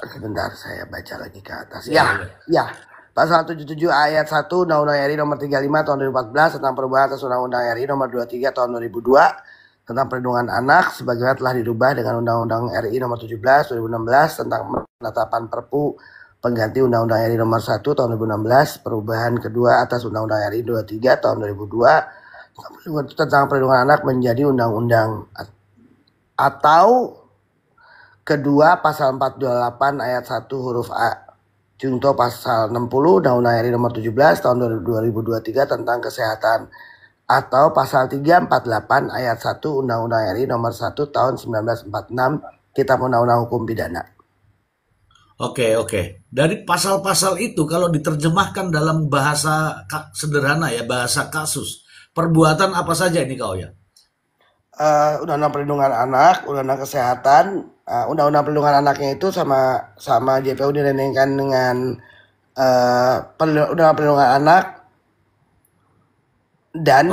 Sebentar saya baca lagi ke atas. Iya, Ya, iya. ya. Pasal 77 ayat 1 Undang-Undang RI nomor 35 tahun 2014 tentang perubahan atas Undang-Undang RI nomor 23 tahun 2002 tentang perlindungan anak sebagaimana telah dirubah dengan Undang-Undang RI nomor 17 2016 tentang penetapan Perpu pengganti Undang-Undang RI nomor 1 tahun 2016 perubahan kedua atas Undang-Undang RI 23 tahun 2002 tentang perlindungan anak menjadi undang-undang atau kedua pasal 428 ayat 1 huruf A. Junto pasal 60 Undang-Undang RI nomor 17 tahun 2023 tentang kesehatan atau pasal 348 ayat 1 Undang-Undang RI nomor 1 tahun 1946 Kitab Undang-Undang Hukum Pidana. Oke, oke. Dari pasal-pasal itu kalau diterjemahkan dalam bahasa sederhana ya, bahasa kasus, perbuatan apa saja ini kau ya? Undang-Undang Perlindungan Anak, Undang-Undang Kesehatan, Undang-Undang Perlindungan Anaknya itu sama JPU direndengkan dengan Undang-Undang Perlindungan Anak dan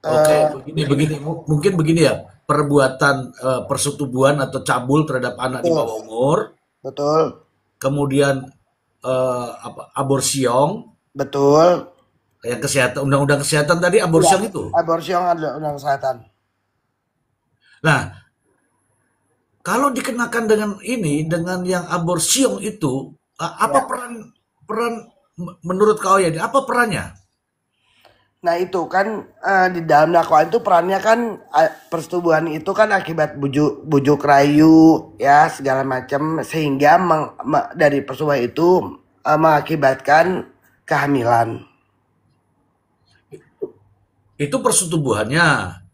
Oke, oke. Begini, mungkin begini ya. Perbuatan persetubuhan atau cabul terhadap anak di betul, bawah umur, betul, kemudian aborsiong, betul. yang kesehatan, undang-undang kesehatan tadi Ya, aborsiong itu. aborsi adalah undang kesehatan. Nah, kalau dikenakan dengan ini, dengan yang aborsiong itu, apa Ya. peran peran menurut kau ya? Apa perannya? Nah itu kan di dalam dakwaan itu perannya kan persetubuhan itu kan akibat bujuk bujuk rayu ya segala macam sehingga dari persetubuhan itu mengakibatkan kehamilan. Itu persetubuhannya.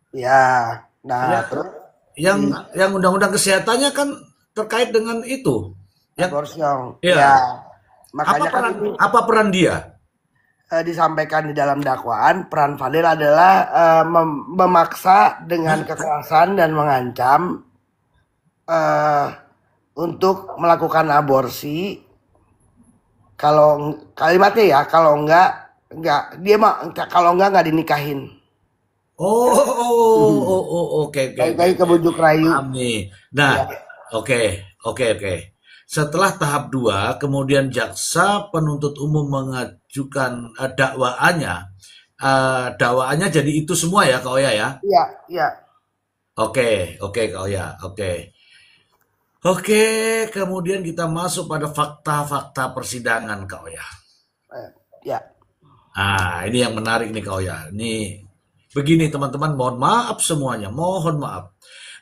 Ya, nah Ya, terus yang undang-undang kesehatannya kan terkait dengan itu. Yang aborsi ya ya, makanya kan ini apa peran dia? disampaikan di dalam dakwaan peran Fadil adalah memaksa dengan kekerasan dan mengancam eh, untuk melakukan aborsi kalau kalimatnya ya kalau enggak dia mah kalau enggak dinikahin. Oh, oh, Hmm. oh, oh, oke, oke, Baik oke, lagi ke oke. bujuk rayu. Paham nih. Nah, Ya, oke, oke, oke. Setelah tahap 2, kemudian jaksa penuntut umum mengajukan dakwaannya. Dakwaannya jadi itu semua ya, Kak Oya ya? iya, iya. Oke, oke, Kak Oya, oke. Oke, kemudian kita masuk pada fakta-fakta persidangan, Kak Oya. Ya. Ini yang menarik nih, Kak Oya. Ini begini teman-teman, mohon maaf semuanya, mohon maaf.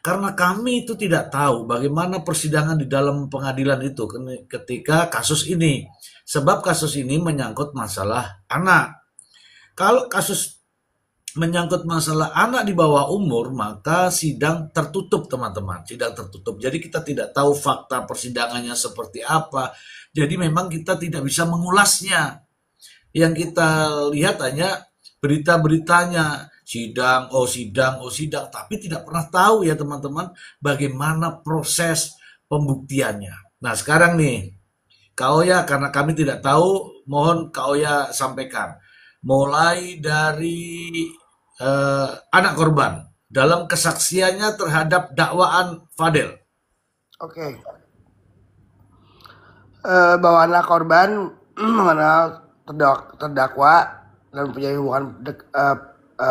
Karena kami itu tidak tahu bagaimana persidangan di dalam pengadilan itu ketika kasus ini. Sebab kasus ini menyangkut masalah anak. Kalau kasus menyangkut masalah anak di bawah umur, maka sidang tertutup teman-teman. Sidang tertutup. Jadi kita tidak tahu fakta persidangannya seperti apa. Jadi memang kita tidak bisa mengulasnya. Yang kita lihat hanya berita-beritanya, sidang, oh sidang, oh sidang, tapi tidak pernah tahu ya teman-teman bagaimana proses pembuktiannya. Nah sekarang nih, Kak Oya karena kami tidak tahu, mohon Kak Oya sampaikan. Mulai dari anak korban dalam kesaksiannya terhadap dakwaan Fadel. Oke. Bahwa anak korban mengenal terdakwa dan mempunyai hubungan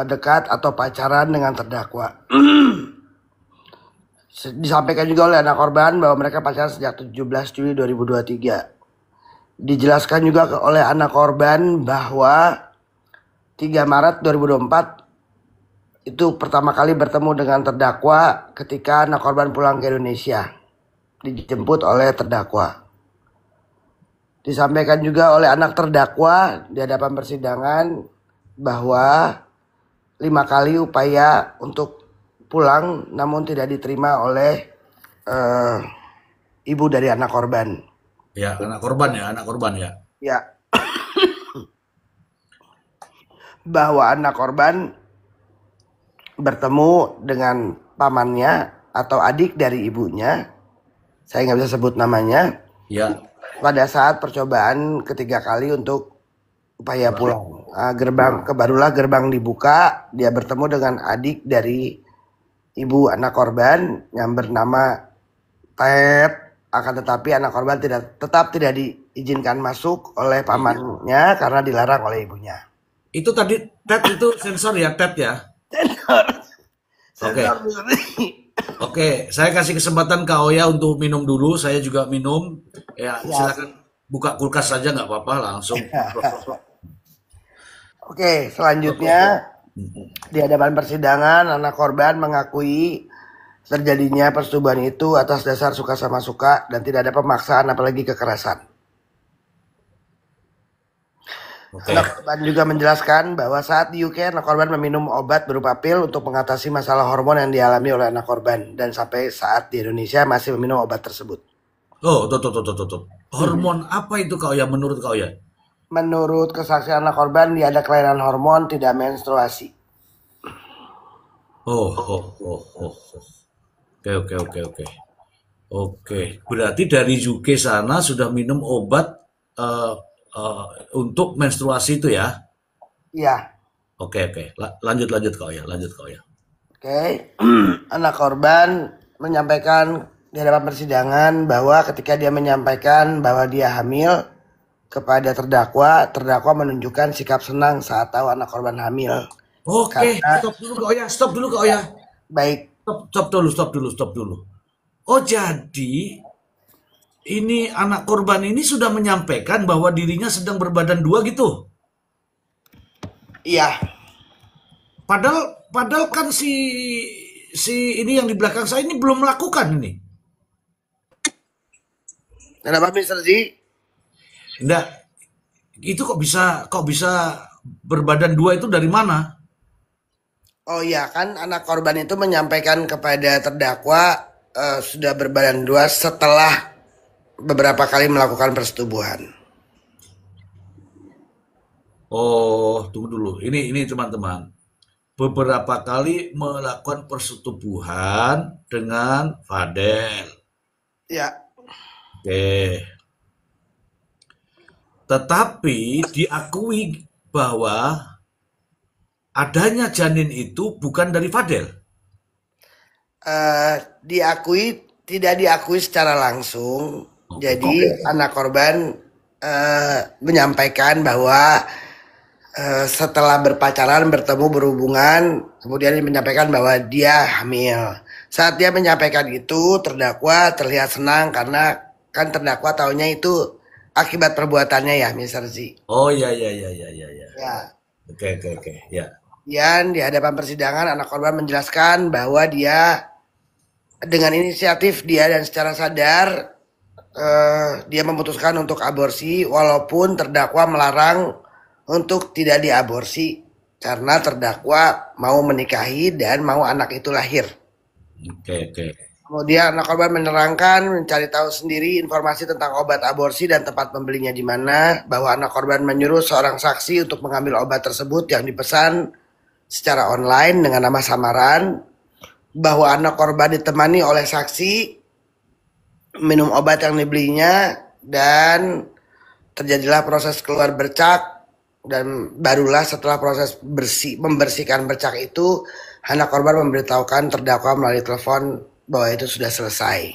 dekat atau pacaran dengan terdakwa. Disampaikan juga oleh anak korban bahwa mereka pacaran sejak 17 Juli 2023. Dijelaskan juga oleh anak korban bahwa 3 Maret 2024 itu pertama kali bertemu dengan terdakwa ketika anak korban pulang ke Indonesia. Dijemput oleh terdakwa. Disampaikan juga oleh anak terdakwa di hadapan persidangan bahwa 5 kali upaya untuk pulang namun tidak diterima oleh ibu dari anak korban. Ya, anak korban ya, anak korban ya. Ya, bahwa anak korban bertemu dengan pamannya atau adik dari ibunya, saya nggak bisa sebut namanya, Ya, pada saat percobaan ketiga kali untuk upaya pulang. Barulah gerbang dibuka, dia bertemu dengan adik dari ibu anak korban yang bernama Ted. Akan tetapi anak korban tetap tidak diizinkan masuk oleh pamannya karena dilarang oleh ibunya. Itu tadi Ted itu sensor ya, Ted ya. Sensor, Oke. sensor. Oke, saya kasih kesempatan Kak Oya untuk minum dulu. Saya juga minum. Ya, Siap. silakan buka kulkas saja nggak apa-apa langsung. Oke, Oke. selanjutnya di hadapan persidangan anak korban mengakui terjadinya persetubuhan itu atas dasar suka sama suka dan tidak ada pemaksaan apalagi kekerasan. Oke. Anak korban juga menjelaskan bahwa saat di UK anak korban meminum obat berupa pil untuk mengatasi masalah hormon yang dialami oleh anak korban dan sampai saat di Indonesia masih meminum obat tersebut. Oh, tuh. Hormon apa itu Kak Oya menurut Kak Oya? Menurut kesaksian anak korban, dia ada kelainan hormon tidak menstruasi. Oh, oh, oh, oh, oh. Oke. Oke, berarti dari UK sana sudah minum obat eh, eh, untuk menstruasi itu ya? Iya, Oke. Lanjut Kak Oya. oke. Anak korban menyampaikan di hadapan persidangan bahwa ketika dia menyampaikan bahwa dia hamil kepada terdakwa, terdakwa menunjukkan sikap senang saat tahu anak korban hamil. Oke, Karena stop dulu Kak Oya. baik, Stop dulu. Oh, jadi ini anak korban ini sudah menyampaikan bahwa dirinya sedang berbadan dua gitu. iya. Padahal kan si ini yang di belakang saya ini belum melakukan ini. Kenapa Mister Z? Enggak, itu kok bisa berbadan dua itu dari mana? Oh iya kan anak korban itu menyampaikan kepada terdakwa sudah berbadan dua setelah beberapa kali melakukan persetubuhan. Oh, tunggu dulu. Ini teman-teman. Beberapa kali melakukan persetubuhan dengan Fadel. Ya, Oke. Tetapi diakui bahwa adanya janin itu bukan dari Fadel. tidak diakui secara langsung. Oke. Jadi anak korban menyampaikan bahwa setelah berpacaran, bertemu, berhubungan, kemudian dia menyampaikan bahwa dia hamil. Saat dia menyampaikan itu, terdakwa terlihat senang karena kan terdakwa taunya itu akibat perbuatannya ya, Mr. Z. Oh ya. Ya, Oke. Ya. kemudian di hadapan persidangan anak korban menjelaskan bahwa dia dengan inisiatif dia dan secara sadar dia memutuskan untuk aborsi walaupun terdakwa melarang untuk tidak diaborsi karena terdakwa mau menikahi dan mau anak itu lahir. Oke. Kemudian anak korban menerangkan mencari tahu sendiri informasi tentang obat aborsi dan tempat pembelinya di mana, bahwa anak korban menyuruh seorang saksi untuk mengambil obat tersebut yang dipesan secara online dengan nama samaran, bahwa anak korban ditemani oleh saksi minum obat yang dibelinya dan terjadilah proses keluar bercak dan barulah setelah proses membersihkan bercak itu anak korban memberitahukan terdakwa melalui telepon bahwa itu sudah selesai.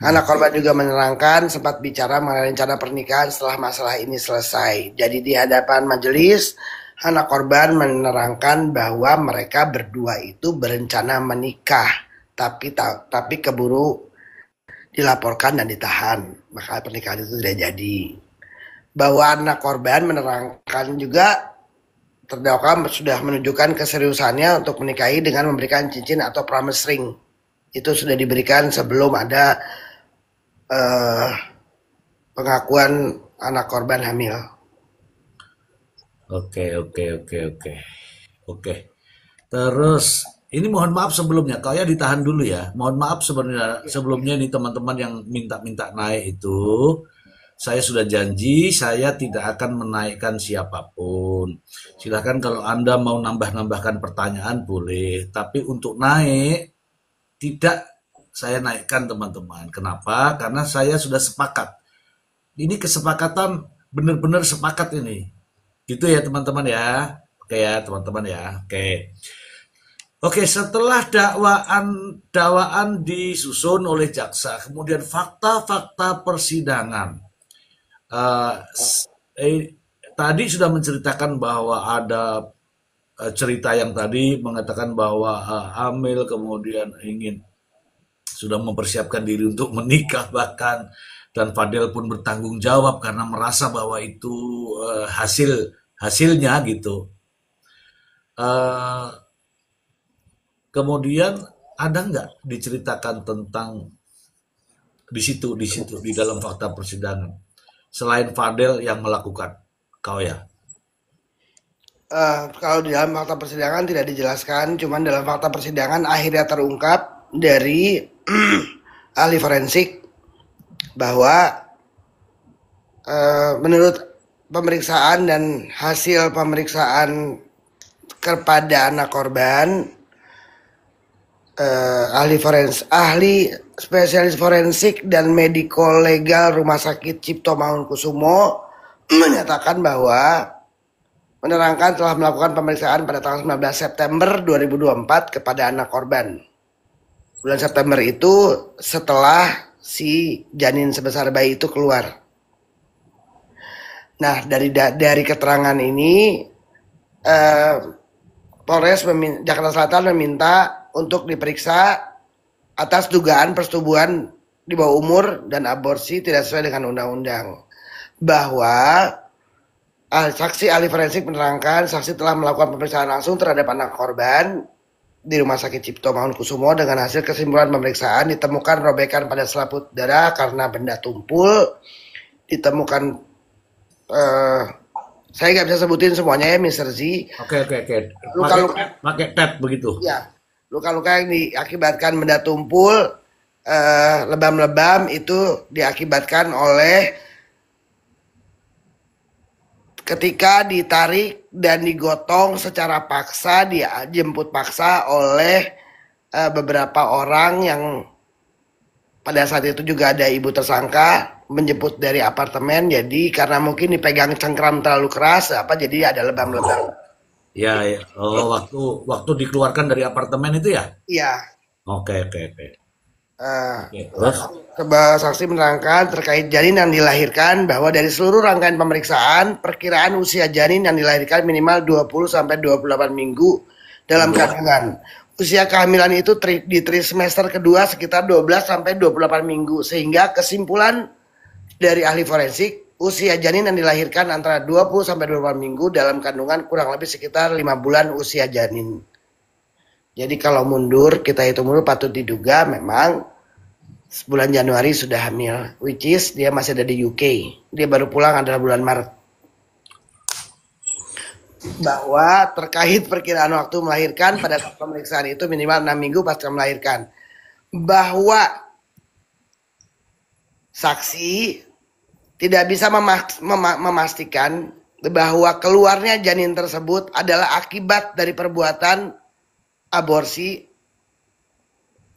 Anak korban juga menerangkan sempat bicara mengenai rencana pernikahan setelah masalah ini selesai. Jadi di hadapan majelis anak korban menerangkan bahwa mereka berdua itu berencana menikah, tapi keburu dilaporkan dan ditahan, maka pernikahan itu tidak jadi. Bahwa anak korban menerangkan juga terdakwa sudah menunjukkan keseriusannya untuk menikahi dengan memberikan cincin atau promise ring. Itu sudah diberikan sebelum ada pengakuan anak korban hamil. Oke. Terus ini mohon maaf sebelumnya, kau ya ditahan dulu ya. Mohon maaf sebenarnya sebelumnya nih teman-teman yang minta-minta naik itu, saya sudah janji saya tidak akan menaikkan siapapun. Silahkan kalau Anda mau nambah-nambahkan pertanyaan boleh, tapi untuk naik tidak saya naikkan teman-teman. Kenapa? Karena saya sudah sepakat. Ini kesepakatan benar-benar sepakat ini. Gitu ya teman-teman ya. Oke ya teman-teman ya. Oke. Oke, setelah dakwaan disusun oleh jaksa, kemudian fakta-fakta persidangan. Eh, s- eh, Tadi sudah menceritakan bahwa ada cerita yang tadi mengatakan bahwa Amel kemudian ingin sudah mempersiapkan diri untuk menikah bahkan, dan Fadel pun bertanggung jawab karena merasa bahwa itu hasilnya gitu. Eh, Kemudian ada nggak diceritakan tentang di situ di dalam fakta persidangan selain Fadel yang melakukan, kau ya? Kalau di dalam fakta persidangan tidak dijelaskan, cuman dalam fakta persidangan akhirnya terungkap dari ahli forensik bahwa menurut pemeriksaan dan hasil pemeriksaan kepada anak korban, ahli spesialis forensik dan mediko legal Rumah Sakit Cipto Mangunkusumo menyatakan bahwa menerangkan telah melakukan pemeriksaan pada tanggal 19 September 2024 kepada anak korban. Bulan September itu setelah si janin sebesar bayi itu keluar. Nah, dari keterangan ini Polres Jakarta Selatan meminta untuk diperiksa atas dugaan persetubuhan di bawah umur dan aborsi tidak sesuai dengan undang-undang. Bahwa saksi ahli forensik menerangkan saksi telah melakukan pemeriksaan langsung terhadap anak korban di Rumah Sakit Cipto Mangunkusumo. Dengan hasil kesimpulan pemeriksaan ditemukan robekan pada selaput darah karena benda tumpul, ditemukan saya nggak bisa sebutin semuanya ya, Mr. Z. Oke. Luka-luka, Pakai tab begitu. ya, luka-luka yang diakibatkan benda tumpul, lebam-lebam itu diakibatkan oleh ketika ditarik dan digotong secara paksa, dia jemput paksa oleh beberapa orang yang pada saat itu juga ada ibu tersangka menjemput dari apartemen. Jadi karena mungkin dipegang cengkram terlalu keras, jadi ada lebam-lebam. Ya, ya. Oh, waktu dikeluarkan dari apartemen itu ya? Iya. Oke. Uh, Oke, terus? Saksi menerangkan terkait janin yang dilahirkan bahwa dari seluruh rangkaian pemeriksaan, perkiraan usia janin yang dilahirkan minimal 20 sampai 28 minggu dalam kandungan. Usia kehamilan itu di trimester kedua sekitar 12 sampai 28 minggu, sehingga kesimpulan dari ahli forensik, usia janin yang dilahirkan antara 20 sampai 28 minggu dalam kandungan kurang lebih sekitar 5 bulan usia janin. Jadi kalau mundur, kita hitung mundur, patut diduga memang bulan Januari sudah hamil, which is dia masih ada di UK. Dia baru pulang adalah bulan Maret. Bahwa terkait perkiraan waktu melahirkan pada pemeriksaan itu minimal 6 minggu pasca melahirkan. Bahwa saksi tidak bisa memastikan bahwa keluarnya janin tersebut adalah akibat dari perbuatan aborsi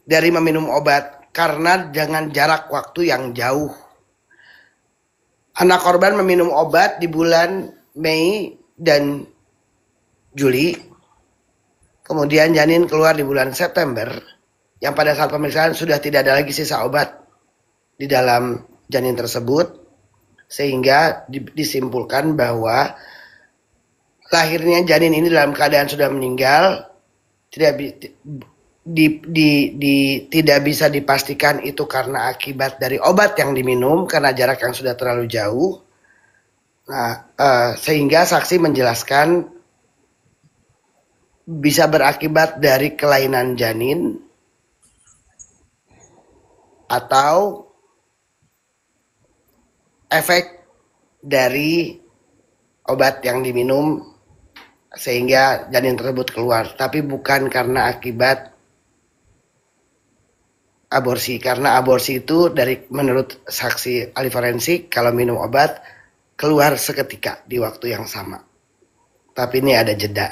dari meminum obat karena dengan jarak waktu yang jauh. Anak korban meminum obat di bulan Mei dan Juli, kemudian janin keluar di bulan September, yang pada saat pemeriksaan sudah tidak ada lagi sisa obat di dalam janin tersebut, sehingga disimpulkan bahwa lahirnya janin ini dalam keadaan sudah meninggal. Tidak bisa dipastikan itu karena akibat dari obat yang diminum karena jarak yang sudah terlalu jauh. Nah, sehingga saksi menjelaskan bisa berakibat dari kelainan janin atau efek dari obat yang diminum sehingga janin tersebut keluar, tapi bukan karena akibat aborsi. Karena aborsi itu menurut saksi ahli forensik, kalau minum obat keluar seketika di waktu yang sama. Tapi ini ada jeda.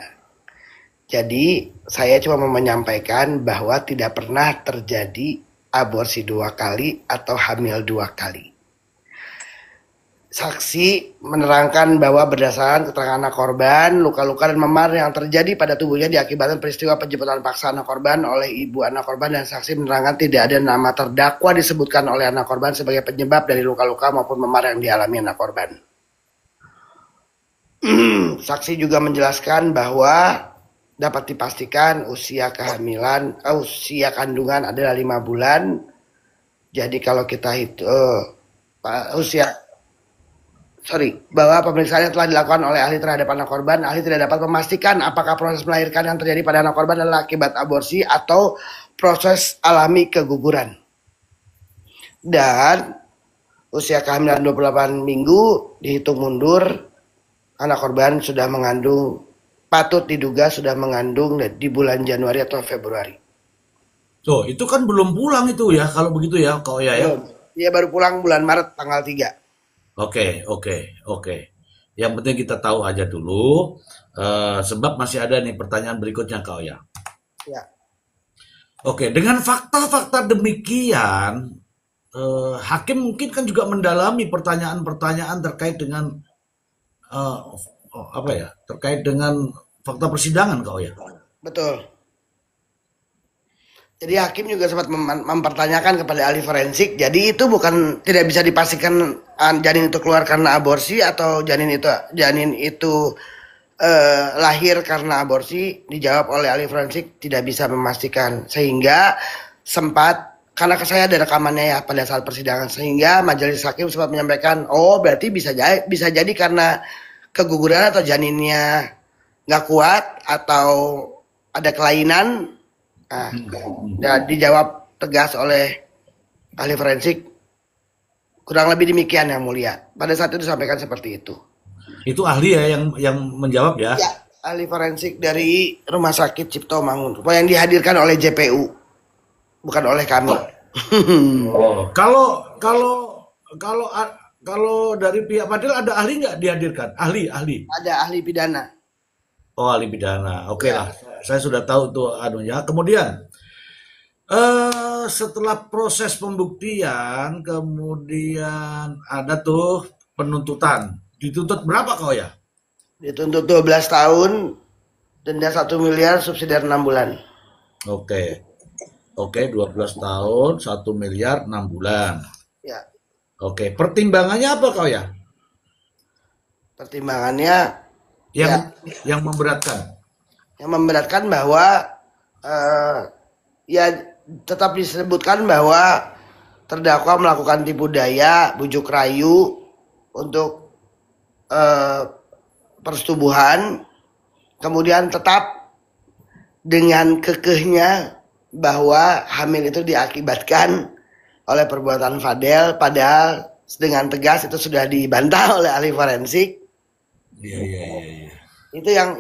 Jadi saya cuma mau menyampaikan bahwa tidak pernah terjadi aborsi 2 kali atau hamil 2 kali. saksi menerangkan bahwa berdasarkan keterangan anak korban, luka-luka dan memar yang terjadi pada tubuhnya diakibatkan peristiwa penjemputan paksa anak korban oleh ibu anak korban, dan saksi menerangkan tidak ada nama terdakwa disebutkan oleh anak korban sebagai penyebab dari luka-luka maupun memar yang dialami anak korban. Saksi juga menjelaskan bahwa dapat dipastikan usia kandungan adalah 5 bulan. Jadi kalau kita bahwa pemeriksaan yang telah dilakukan oleh ahli terhadap anak korban, ahli tidak dapat memastikan apakah proses melahirkan yang terjadi pada anak korban adalah akibat aborsi atau proses alami keguguran. Dan usia kehamilan 28 minggu dihitung mundur, anak korban sudah mengandung, patut diduga sudah mengandung di bulan Januari atau Februari. So, itu kan belum pulang itu ya, kalau begitu ya, Kak Oya ya? Dia baru pulang bulan Maret tanggal 3. Oke. Yang penting kita tahu aja dulu, sebab masih ada nih pertanyaan berikutnya, Kak Oya. Ya. Oke, dengan fakta-fakta demikian, hakim mungkin kan juga mendalami pertanyaan-pertanyaan terkait dengan terkait dengan fakta persidangan, Kak Oya. Betul. Jadi hakim juga sempat mempertanyakan kepada ahli forensik. Jadi itu bukan, tidak bisa dipastikan janin itu keluar karena aborsi atau janin itu lahir karena aborsi. Dijawab oleh ahli forensik tidak bisa memastikan, sehingga sempat, karena saya ada rekamannya ya pada saat persidangan, sehingga majelis hakim sempat menyampaikan, berarti bisa jadi karena keguguran atau janinnya nggak kuat atau ada kelainan. Dan dijawab tegas oleh ahli forensik, kurang lebih demikian yang mulia. Pada saat itu disampaikan seperti itu. Itu ahli ya yang menjawab ya? Ya, ahli forensik dari Rumah Sakit Cipto Mangunkusumo yang dihadirkan oleh JPU, bukan oleh kami. Kalau dari pihak Fadil ada ahli nggak dihadirkan? Ahli. Ada ahli pidana. Oh, ahli pidana. Oke lah, saya sudah tahu tuh anunya. Kemudian setelah proses pembuktian, kemudian ada tuh penuntutan. Dituntut berapa kau ya? Dituntut 12 tahun, denda 1 miliar, subsidiar 6 bulan. Oke, 12 tahun, 1 miliar, 6 bulan. Ya. Oke, pertimbangannya apa kau ya? Pertimbangannya yang memberatkan. Yang memberatkan bahwa tetap disebutkan bahwa terdakwa melakukan tipu daya, bujuk rayu untuk persetubuhan, kemudian tetap dengan kekehnya bahwa hamil itu diakibatkan oleh perbuatan Fadel, padahal dengan tegas itu sudah dibantah oleh ahli forensik. Iya. Itu yang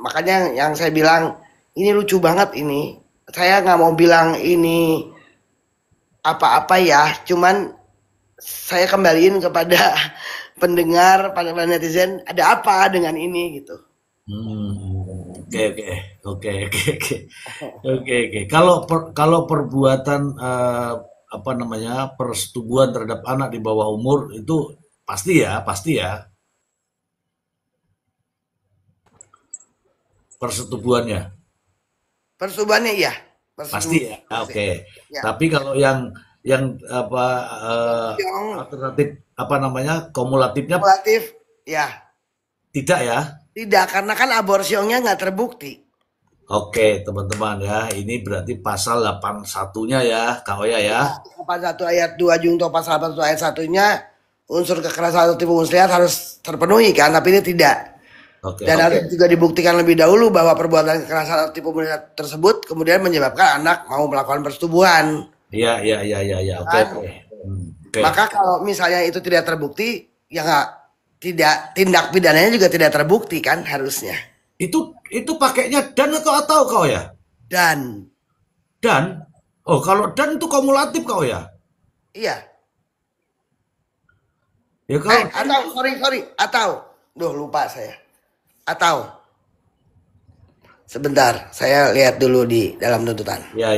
makanya yang saya bilang ini lucu banget ini. Saya nggak mau bilang ini apa-apa ya, cuman saya kembaliin kepada pendengar, pada netizen, ada apa dengan ini gitu. Oke. Kalau perbuatan persetubuhan terhadap anak di bawah umur itu pasti ya. Persetubuhannya iya. Pasti ya. Oke. Ya. Tapi kalau yang alternatif kumulatifnya? Kumulatif, ya. Tidak ya? Tidak, karena kan aborsinya nggak terbukti. Oke, teman-teman ya, ini berarti pasal 81-nya ya, Kak Oya ya. 81 ayat 2 junto pasal 81 ayat 1-nya unsur kekerasan atau tipu muslihat harus terpenuhi kan, tapi ini tidak. Dan harus juga dibuktikan lebih dahulu bahwa perbuatan kekerasan atau tipu muslihat tersebut kemudian menyebabkan anak mau melakukan persetubuhan. Iya. Oke. Maka kalau misalnya itu tidak terbukti, ya tindak pidananya juga tidak terbukti kan harusnya. Itu pakainya dan atau kau ya? Dan. Oh, kalau dan itu kumulatif kau ya? Iya. Ya kalau atau lupa saya. Atau sebentar, saya lihat dulu di dalam tuntutan. Ya.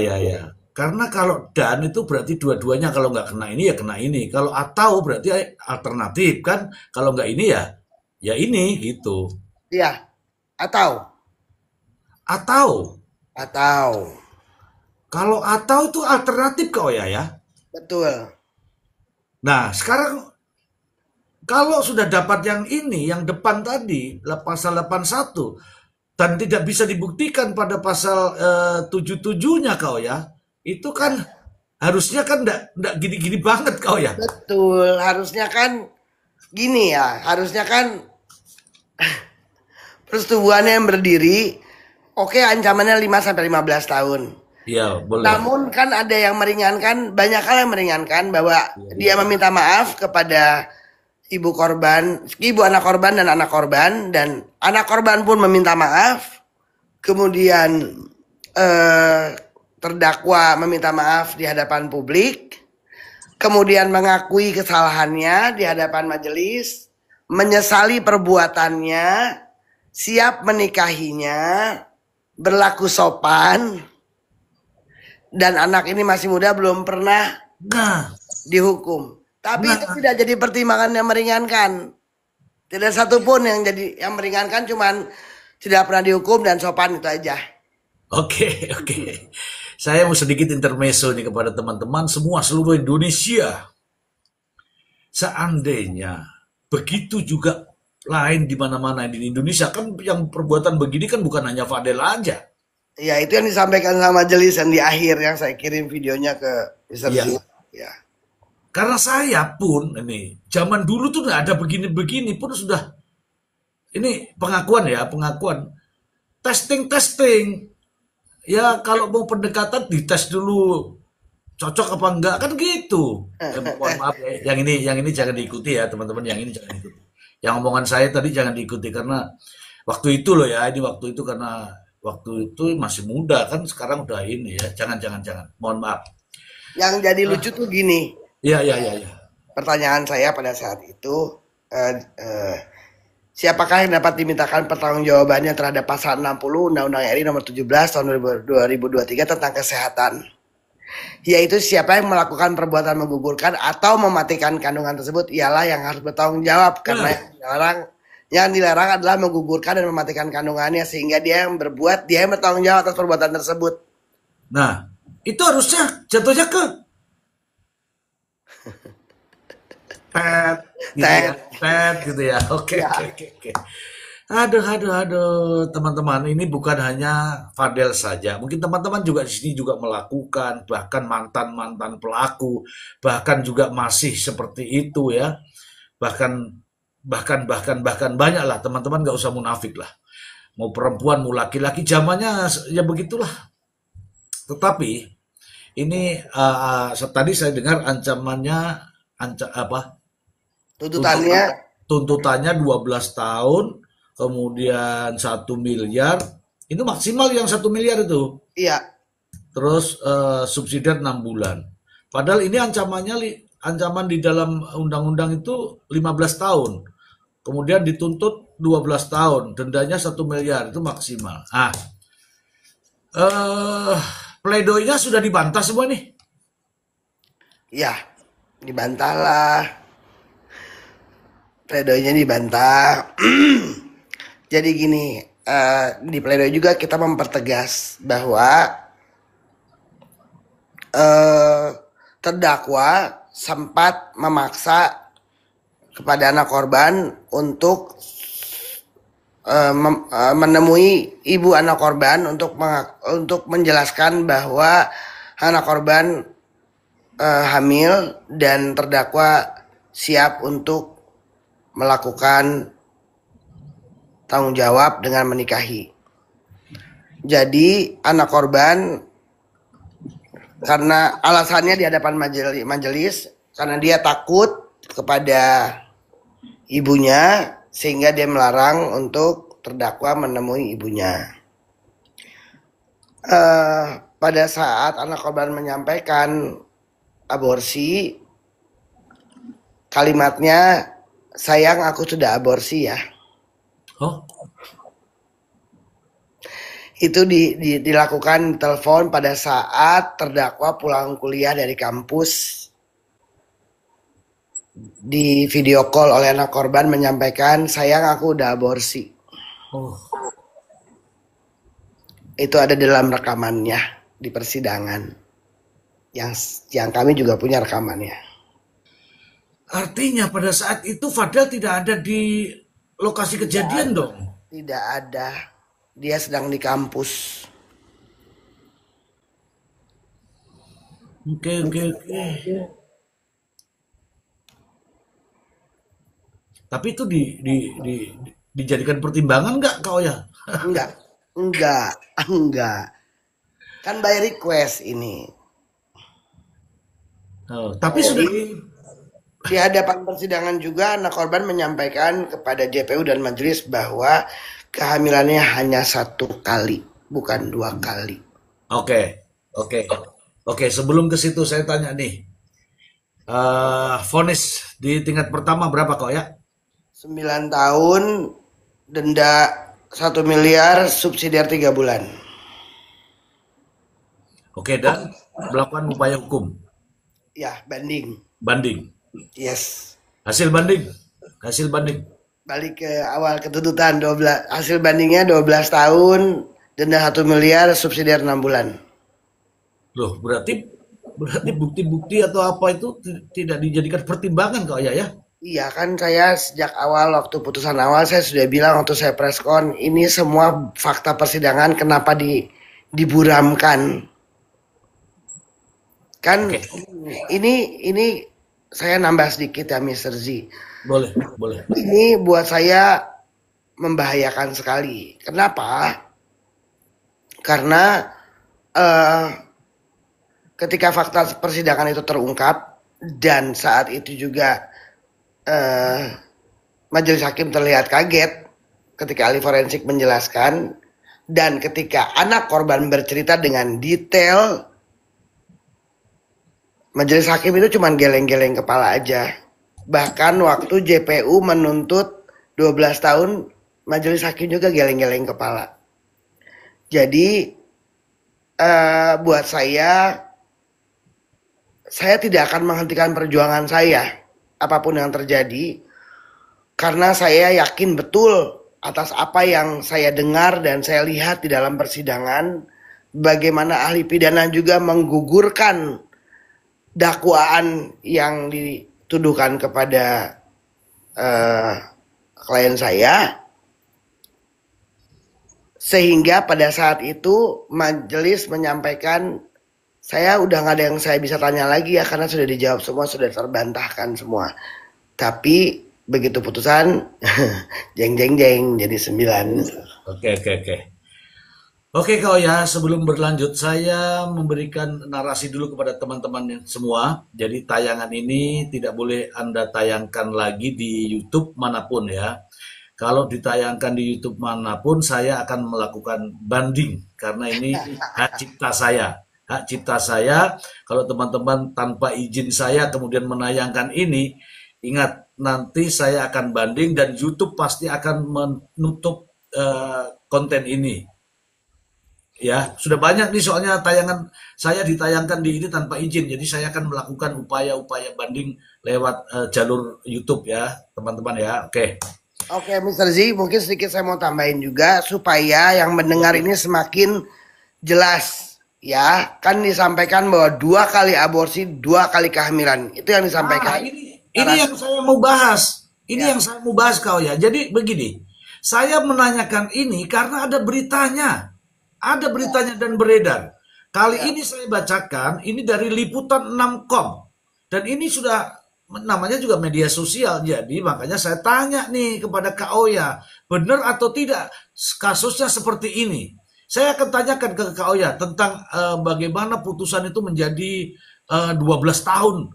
Karena kalau dan itu berarti dua-duanya, kalau nggak kena ini ya kena ini. Kalau atau berarti alternatif kan. Kalau nggak ini ya ya ini gitu. Iya, atau Atau atau kalau atau itu alternatif kok ya. betul. Nah, sekarang kalau sudah dapat yang ini, yang depan tadi, pasal 81 dan tidak bisa dibuktikan pada pasal 77-nya kau ya, itu kan Ya, harusnya kan enggak gini-gini banget kau ya. betul. Harusnya kan gini ya, harusnya kan persetubuhannya yang berdiri, oke ancamannya 5 sampai 15 tahun. Iya, boleh. Namun kan ada yang meringankan, banyak hal yang meringankan bahwa Iya, iya. dia meminta maaf kepada ibu korban, ibu anak korban dan anak korban pun meminta maaf. Kemudian eh, terdakwa meminta maaf di hadapan publik, kemudian mengakui kesalahannya di hadapan majelis, menyesali perbuatannya, siap menikahinya, berlaku sopan, dan anak ini masih muda belum pernah Nah, dihukum. Tapi itu nah, tidak jadi pertimbangan yang meringankan. Tidak satu pun yang jadi yang meringankan, cuman tidak pernah dihukum dan sopan itu aja. oke, oke. Saya mau sedikit intermezzo nih kepada teman-teman semua seluruh Indonesia. Seandainya begitu juga lain di mana-mana di Indonesia kan yang perbuatan begini kan bukan hanya Fadel aja. Ya itu yang disampaikan sama majelis yang di akhir yang saya kirim videonya ke Mister Iya, Zul. Ya. karena saya pun ini zaman dulu tuh nggak ada begini-begini pun sudah ini pengakuan ya, pengakuan. Testing-testing. Ya kalau mau pendekatan dites dulu cocok apa enggak kan gitu. Mohon maaf ya, yang ini jangan diikuti ya teman-teman, yang ini jangan diikuti. Yang omongan saya tadi jangan diikuti karena waktu itu loh ya, ini waktu itu karena waktu itu masih muda kan sekarang udah ini ya. Jangan. Mohon maaf. Yang jadi lucu Ah, tuh gini, iya iya iya iya. pertanyaan saya pada saat itu, eh, eh, siapakah yang dapat dimintakan pertanggungjawabannya terhadap pasal 60 Undang-Undang RI nomor 17 tahun 2023 tentang kesehatan? Yaitu siapa yang melakukan perbuatan menggugurkan atau mematikan kandungan tersebut ialah yang harus bertanggung jawab karena Nah, yang dilarang adalah menggugurkan dan mematikan kandungannya sehingga dia yang bertanggung jawab atas perbuatan tersebut. nah, itu harusnya jatuhnya ke pet gitu ya, Ted, pet gitu ya. Oke ya, oke oke. Aduh, teman-teman, ini bukan hanya Fadel saja. Mungkin teman-teman juga di sini juga melakukan, bahkan mantan-mantan pelaku, bahkan juga masih seperti itu ya. Bahkan, bahkan banyak lah teman-teman, nggak usah munafik lah. Mau perempuan, mau laki-laki, zamannya ya begitulah. Tetapi ini tadi saya dengar ancamannya, apa? tuntutannya Tuntutan, tuntutannya 12 tahun, kemudian 1 miliar, itu maksimal yang 1 miliar itu. iya. Terus subsidiar 6 bulan. Padahal ini ancaman di dalam undang-undang itu 15 tahun. Kemudian dituntut 12 tahun, dendanya 1 miliar itu maksimal. Eh pledoinya sudah dibantah semua nih. Ya, dibantahlah. Pledoinya dibantah. Jadi gini, di pledoi juga kita mempertegas bahwa eh, terdakwa sempat memaksa kepada anak korban untuk menemui ibu anak korban untuk menjelaskan bahwa anak korban hamil dan terdakwa siap untuk melakukan tanggung jawab dengan menikahi. Jadi anak korban karena alasannya di hadapan majelis karena dia takut kepada ibunya sehingga dia melarang untuk terdakwa menemui ibunya. Pada saat anak korban menyampaikan aborsi, kalimatnya, sayang aku sudah aborsi ya. Oh, Itu dilakukan telepon pada saat terdakwa pulang kuliah dari kampus, di video call oleh anak korban menyampaikan, sayang aku udah aborsi. Oh, Itu ada dalam rekamannya di persidangan. Yang kami juga punya rekamannya. artinya pada saat itu Fadel tidak ada di lokasi kejadian dong. Tidak ada. Dia sedang di kampus. Oke, oke, oke. Tapi itu dijadikan pertimbangan nggak kau ya? Enggak, enggak, enggak. Kan by request ini. Oh, tapi sudah Jadi di hadapan persidangan juga anak korban menyampaikan kepada JPU dan majelis bahwa kehamilannya hanya 1 kali, bukan 2 kali. Oke, oke, oke. Sebelum ke situ saya tanya nih, vonis di tingkat pertama berapa kok ya? 9 tahun, denda 1 miliar, subsidiar 3 bulan. Oke, dan melakukan upaya hukum Ya, banding. banding. Yes. Hasil banding, hasil banding. Balik ke awal ketuntutan 12, hasil bandingnya 12 tahun, denda 1 miliar, subsidiar 6 bulan. Loh, berarti bukti-bukti atau apa itu tidak dijadikan pertimbangan kok ya? Iya kan saya sejak awal waktu putusan awal saya sudah bilang waktu saya preskon ini semua fakta persidangan kenapa diburamkan. Kan Oke, ini saya nambah sedikit ya Mr. Z. boleh, boleh. Ini buat saya membahayakan sekali. Kenapa? Karena eh, ketika fakta persidangan itu terungkap dan saat itu juga eh, majelis hakim terlihat kaget ketika ahli forensik menjelaskan dan ketika anak korban bercerita dengan detail, majelis hakim itu cuma geleng-geleng kepala aja. Bahkan waktu JPU menuntut 12 tahun, majelis hakim juga geleng-geleng kepala. Jadi buat saya tidak akan menghentikan perjuangan saya apapun yang terjadi karena saya yakin betul atas apa yang saya dengar dan saya lihat di dalam persidangan bagaimana ahli pidana juga menggugurkan dakwaan yang dituduhkan kepada klien saya, sehingga pada saat itu majelis menyampaikan saya udah nggak ada yang saya bisa tanya lagi ya karena sudah dijawab semua, sudah terbantahkan semua. Tapi begitu putusan jeng jeng jeng jadi 9. Oke, oke, oke. Oke kau ya, sebelum berlanjut saya memberikan narasi dulu kepada teman-teman semua. Jadi tayangan ini tidak boleh Anda tayangkan lagi di YouTube manapun ya. Kalau ditayangkan di YouTube manapun saya akan melakukan banding karena ini hak cipta saya. Hak cipta saya, kalau teman-teman tanpa izin saya kemudian menayangkan ini, ingat nanti saya akan banding dan YouTube pasti akan menutup konten ini. Ya, sudah banyak nih soalnya tayangan saya ditayangkan di ini tanpa izin. Jadi saya akan melakukan upaya-upaya banding lewat jalur YouTube ya, teman-teman ya. Oke. Oke, Mr. Z, mungkin sedikit saya mau tambahin juga supaya yang mendengar ini semakin jelas. Ya, kan disampaikan bahwa 2 kali aborsi, 2 kali kehamilan. Itu yang disampaikan. Ini yang saya mau bahas. Ini yang saya mau bahas kau ya. Jadi begini, saya menanyakan ini karena ada beritanya. Ada beritanya dan beredar. Kali ini saya bacakan, ini dari liputan 6com. Dan ini sudah namanya juga media sosial. Jadi makanya saya tanya nih kepada Kak Oya, benar atau tidak kasusnya seperti ini? Saya akan tanyakan ke Kak Oya tentang bagaimana putusan itu menjadi 12 tahun.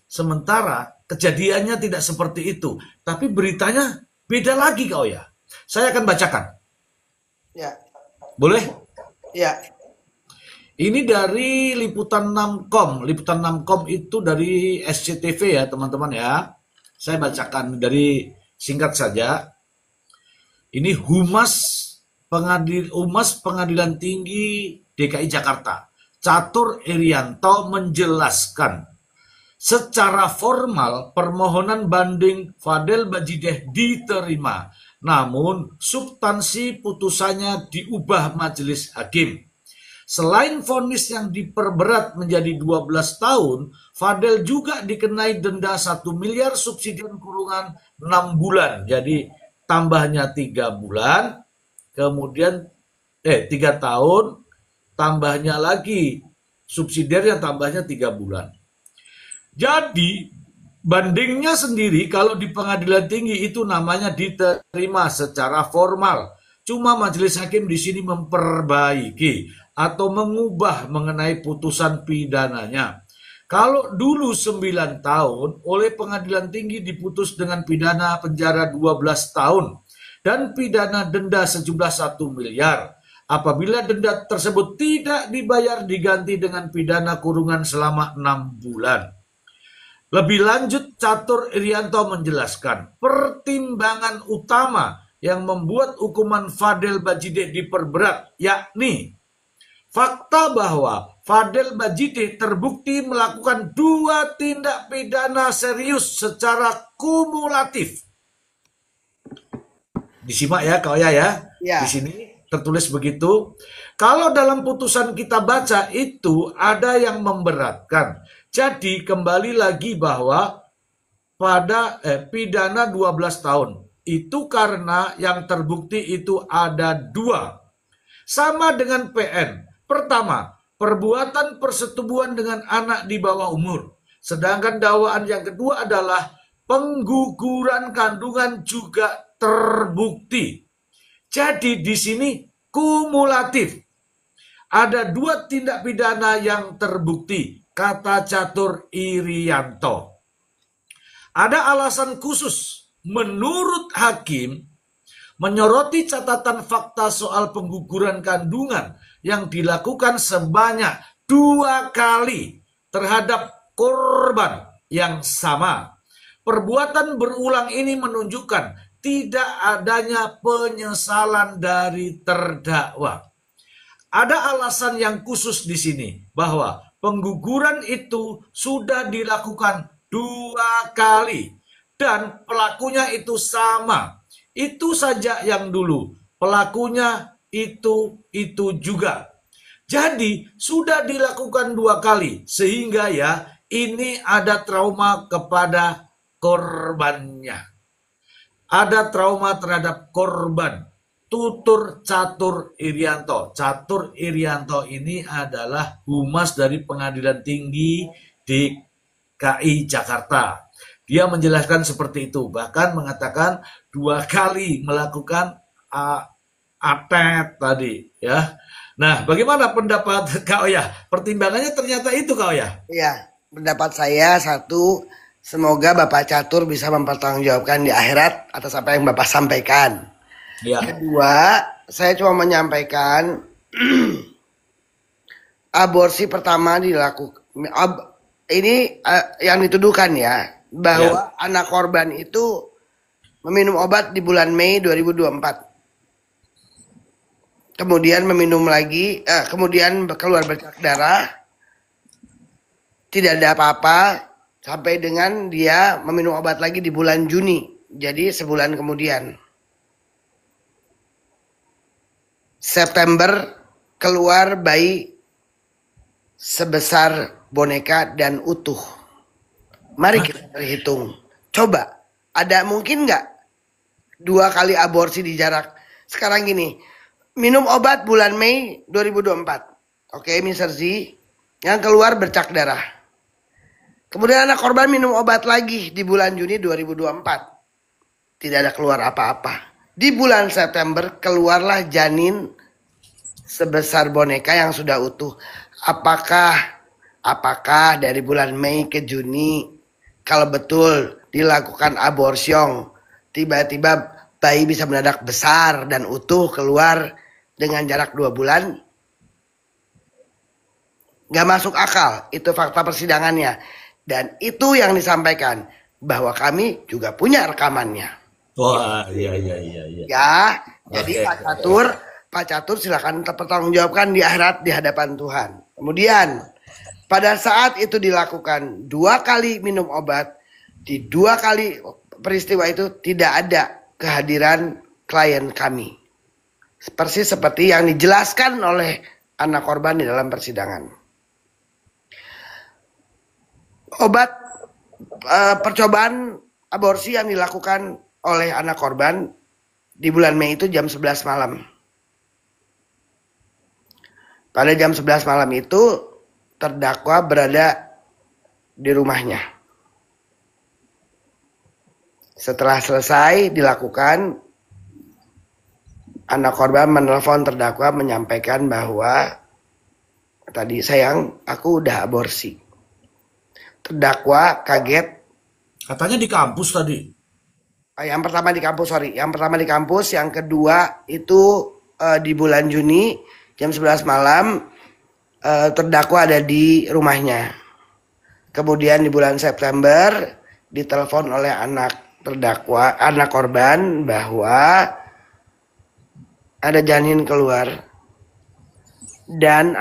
Sementara kejadiannya tidak seperti itu. Tapi beritanya beda lagi Kak Oya. Saya akan bacakan. Ya. Boleh? Ya. Ini dari liputan 6com. Liputan 6com itu dari SCTV ya teman-teman ya. Saya bacakan dari singkat saja. Ini Humas Humas Pengadilan Tinggi DKI Jakarta, Catur Irianto, menjelaskan secara formal permohonan banding Fadel Bajideh diterima, namun substansi putusannya diubah majelis hakim. Selain vonis yang diperberat menjadi 12 tahun, Fadel juga dikenai denda 1 miliar subsidi kurungan 6 bulan. Jadi tambahnya 3 bulan, kemudian 3 tahun, tambahnya lagi subsidiarnya tambahnya 3 bulan. Jadi bandingnya sendiri kalau di pengadilan tinggi itu namanya diterima secara formal. Cuma majelis hakim di sini memperbaiki atau mengubah mengenai putusan pidananya. Kalau dulu 9 tahun oleh pengadilan tinggi diputus dengan pidana penjara 12 tahun dan pidana denda sejumlah 1 miliar. Apabila denda tersebut tidak dibayar diganti dengan pidana kurungan selama 6 bulan. Lebih lanjut, Catur Irianto menjelaskan pertimbangan utama yang membuat hukuman Fadel Bajideh diperberat, yakni fakta bahwa Fadel Bajideh terbukti melakukan 2 tindak pidana serius secara kumulatif. Disimak ya, kau ya. Di sini tertulis begitu. Kalau dalam putusan kita baca itu ada yang memberatkan. Jadi kembali lagi bahwa pada pidana 12 tahun. Itu karena yang terbukti itu ada 2. Sama dengan PN. Pertama, perbuatan persetubuhan dengan anak di bawah umur. Sedangkan dakwaan yang kedua adalah pengguguran kandungan juga terbukti. Jadi di sini kumulatif. Ada 2 tindak pidana yang terbukti, kata Catur Irianto. Ada alasan khusus menurut hakim menyoroti catatan fakta soal pengguguran kandungan yang dilakukan sebanyak 2 kali terhadap korban yang sama. Perbuatan berulang ini menunjukkan tidak adanya penyesalan dari terdakwa. Ada alasan yang khusus di sini bahwa pengguguran itu sudah dilakukan 2 kali dan pelakunya itu sama. Itu saja yang dulu. Pelakunya itu juga. Jadi sudah dilakukan 2 kali sehingga ya ini ada trauma kepada korbannya. Ada trauma terhadap korban. Tutur Catur Irianto. Catur Irianto ini adalah humas dari Pengadilan Tinggi DKI Jakarta. Dia menjelaskan seperti itu. Bahkan mengatakan 2 kali melakukan ATET tadi. Ya. Nah, bagaimana pendapat Kak Oya? Pertimbangannya ternyata itu Kak Oya. Iya, pendapat saya satu, semoga Bapak Catur bisa mempertanggungjawabkan di akhirat atas apa yang Bapak sampaikan. Ya. Kedua, saya cuma menyampaikan aborsi pertama dilakukan. Ini yang dituduhkan ya, bahwa anak korban itu meminum obat di bulan Mei 2024. Kemudian meminum lagi, kemudian keluar bercak darah, tidak ada apa-apa, sampai dengan dia meminum obat lagi di bulan Juni. Jadi sebulan kemudian. September keluar bayi sebesar boneka dan utuh. Mari kita berhitung. Coba, ada mungkin nggak 2 kali aborsi di jarak? Sekarang gini, minum obat bulan Mei 2024. Oke, Mr. Z. Yang keluar bercak darah. Kemudian anak korban minum obat lagi di bulan Juni 2024. Tidak ada keluar apa-apa. Di bulan September keluarlah janin sebesar boneka yang sudah utuh. Apakah dari bulan Mei ke Juni, kalau betul dilakukan aborsiong, tiba-tiba bayi bisa mendadak besar dan utuh keluar dengan jarak 2 bulan? Gak masuk akal, itu fakta persidangannya. Dan itu yang disampaikan, bahwa kami juga punya rekamannya. Wah, iya. Ya, jadi Pak Catur, Pak Catur silakan terpertanggungjawabkan di akhirat di hadapan Tuhan. Kemudian pada saat itu dilakukan 2 kali minum obat, di 2 kali peristiwa itu tidak ada kehadiran klien kami. Persis seperti yang dijelaskan oleh anak korban di dalam persidangan. Obat percobaan aborsi yang dilakukan oleh anak korban di bulan Mei itu jam 11 malam. Pada jam 11 malam itu terdakwa berada di rumahnya. Setelah selesai dilakukan, anak korban menelpon terdakwa menyampaikan bahwa tadi sayang aku udah aborsi. Terdakwa kaget. Katanya di kampus tadi. Yang pertama di kampus, Yang pertama di kampus, yang kedua itu di bulan Juni jam 11 malam terdakwa ada di rumahnya. Kemudian di bulan September ditelepon oleh anak korban bahwa ada janin keluar dan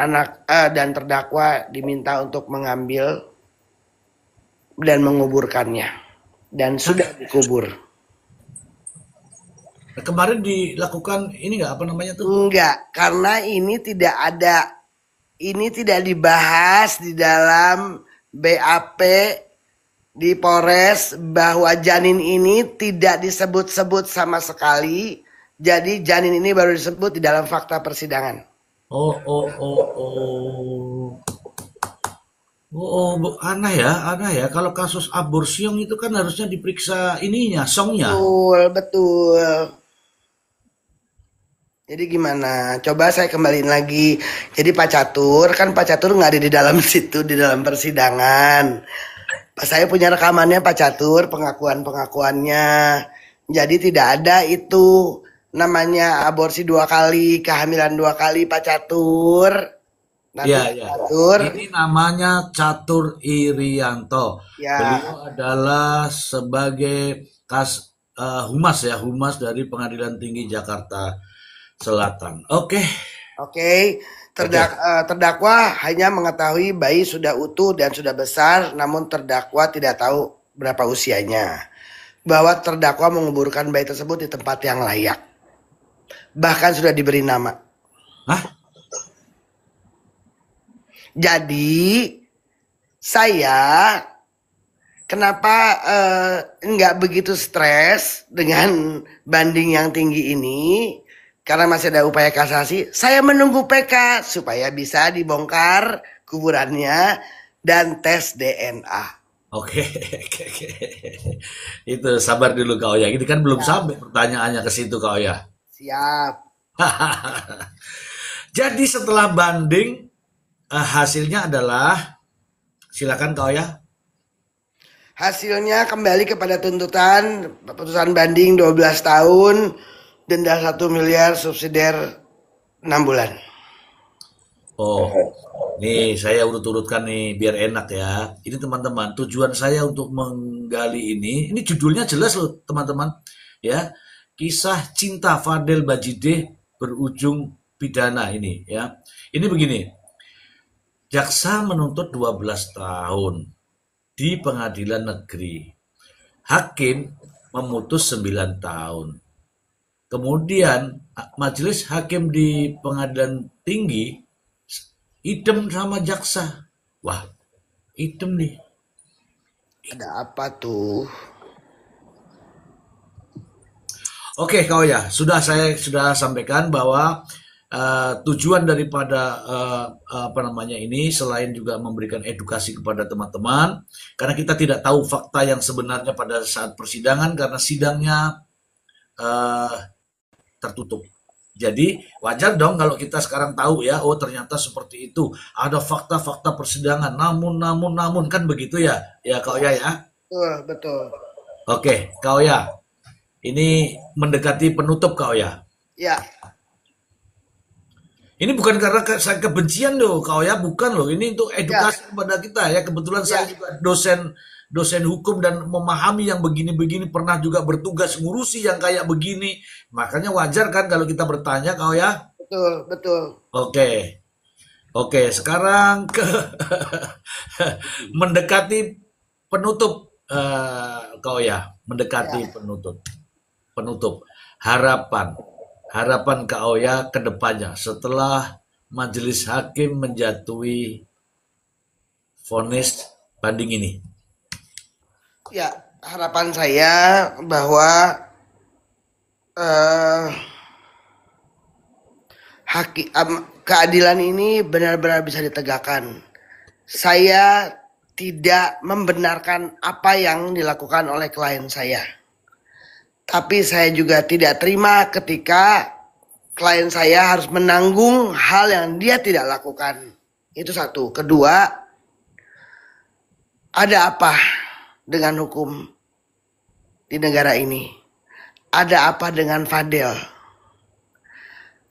dan terdakwa diminta untuk mengambil dan menguburkannya dan sudah dikubur. Kemarin dilakukan ini nggak apa namanya tuh? Enggak, karena ini tidak dibahas di dalam BAP di Polres bahwa janin ini tidak disebut-sebut sama sekali. Jadi janin ini baru disebut di dalam fakta persidangan. Aneh ya. Kalau kasus aborsiong itu kan harusnya diperiksa ininya, songnya. Betul. Jadi gimana? Coba saya kembaliin lagi. Jadi Pak Catur nggak ada di dalam situ, di dalam persidangan. Saya punya rekamannya Pak Catur, pengakuannya. Jadi tidak ada itu namanya aborsi 2 kali, kehamilan 2 kali Pak Catur. Iya. Ini namanya Catur Irianto. Ya. Beliau adalah sebagai humas dari Pengadilan Tinggi Jakarta Selatan. Oke. Terdakwa hanya mengetahui bayi sudah utuh dan sudah besar, namun terdakwa tidak tahu berapa usianya. Bahwa terdakwa menguburkan bayi tersebut di tempat yang layak. Bahkan sudah diberi nama. Hah? Jadi saya kenapa nggak begitu stres dengan banding yang tinggi ini? Karena masih ada upaya kasasi, saya menunggu PK supaya bisa dibongkar kuburannya dan tes DNA. Oke. Itu sabar dulu Kak Oya. Ini kan belum sampai pertanyaannya ke situ Kak Oya. Siap. Jadi setelah banding hasilnya adalah, silakan Kak Oya. Hasilnya kembali kepada tuntutan, putusan banding 12 tahun. Denda 1 miliar, subsidiar 6 bulan. Nih saya urut-urutkan nih biar enak ya. Ini teman-teman, tujuan saya untuk menggali ini judulnya jelas loh teman-teman. Ya, kisah cinta Fadel Bajideh berujung pidana ini ya. Ini begini. Jaksa menuntut 12 tahun di pengadilan negeri. Hakim memutus 9 tahun. Kemudian majelis hakim di pengadilan tinggi idem sama jaksa. Wah, idem nih. Ada apa tuh? Oke, Kak Oya, saya sudah sampaikan bahwa tujuan daripada ini selain juga memberikan edukasi kepada teman-teman, karena kita tidak tahu fakta yang sebenarnya pada saat persidangan karena sidangnya tertutup. Jadi wajar dong kalau kita sekarang tahu ya, ternyata seperti itu. Ada fakta-fakta persidangan. Namun kan begitu ya, Kak Oya ya. Betul. Oke, Kak Oya. Ini mendekati penutup Kak Oya. Ya. Ini bukan karena saya kebencian loh Kak Oya, bukan loh. Ini untuk edukasi kepada kita ya. Kebetulan saya juga dosen hukum dan memahami yang begini-begini, pernah juga bertugas ngurusi yang kayak begini. Makanya wajar kan kalau kita bertanya Kak Oya. betul, betul. Oke, oke. Sekarang ke mendekati penutup, kau ya, mendekati Ya, penutup, penutup. Harapan, harapan Kak Oya ke depannya setelah majelis hakim menjatuhi vonis banding ini. ya, harapan saya bahwa eh, keadilan ini benar-benar bisa ditegakkan. Saya tidak membenarkan apa yang dilakukan oleh klien saya. Tapi saya juga tidak terima ketika klien saya harus menanggung hal yang dia tidak lakukan. Itu satu. Kedua, ada apa dengan hukum di negara ini? Ada apa dengan Fadel?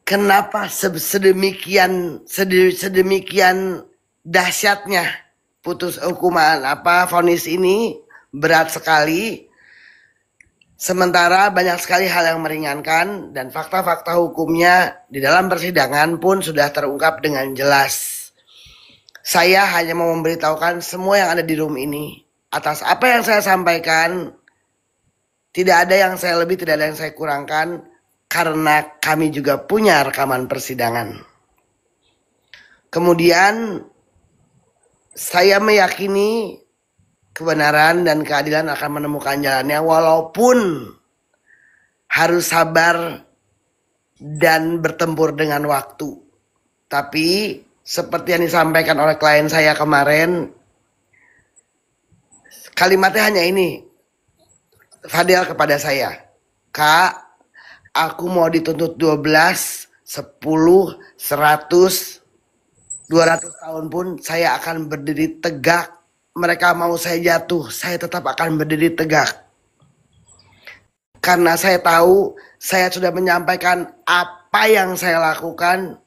Kenapa sedemikian dahsyatnya putus hukuman vonis ini berat sekali, sementara banyak sekali hal yang meringankan dan fakta-fakta hukumnya di dalam persidangan pun sudah terungkap dengan jelas. Saya hanya mau memberitahukan semua yang ada di room ini atas apa yang saya sampaikan. Tidak ada yang saya lebih, tidak ada yang saya kurangkan, karena kami juga punya rekaman persidangan. Kemudian saya meyakini kebenaran dan keadilan akan menemukan jalannya, walaupun harus sabar dan bertempur dengan waktu. Tapi seperti yang disampaikan oleh klien saya kemarin, kalimatnya hanya ini, Fadel kepada saya, Kak, aku mau dituntut 12, 10, 100, 200 tahun pun saya akan berdiri tegak. Mereka mau saya jatuh, saya tetap akan berdiri tegak. Karena saya tahu saya sudah menyampaikan apa yang saya lakukan.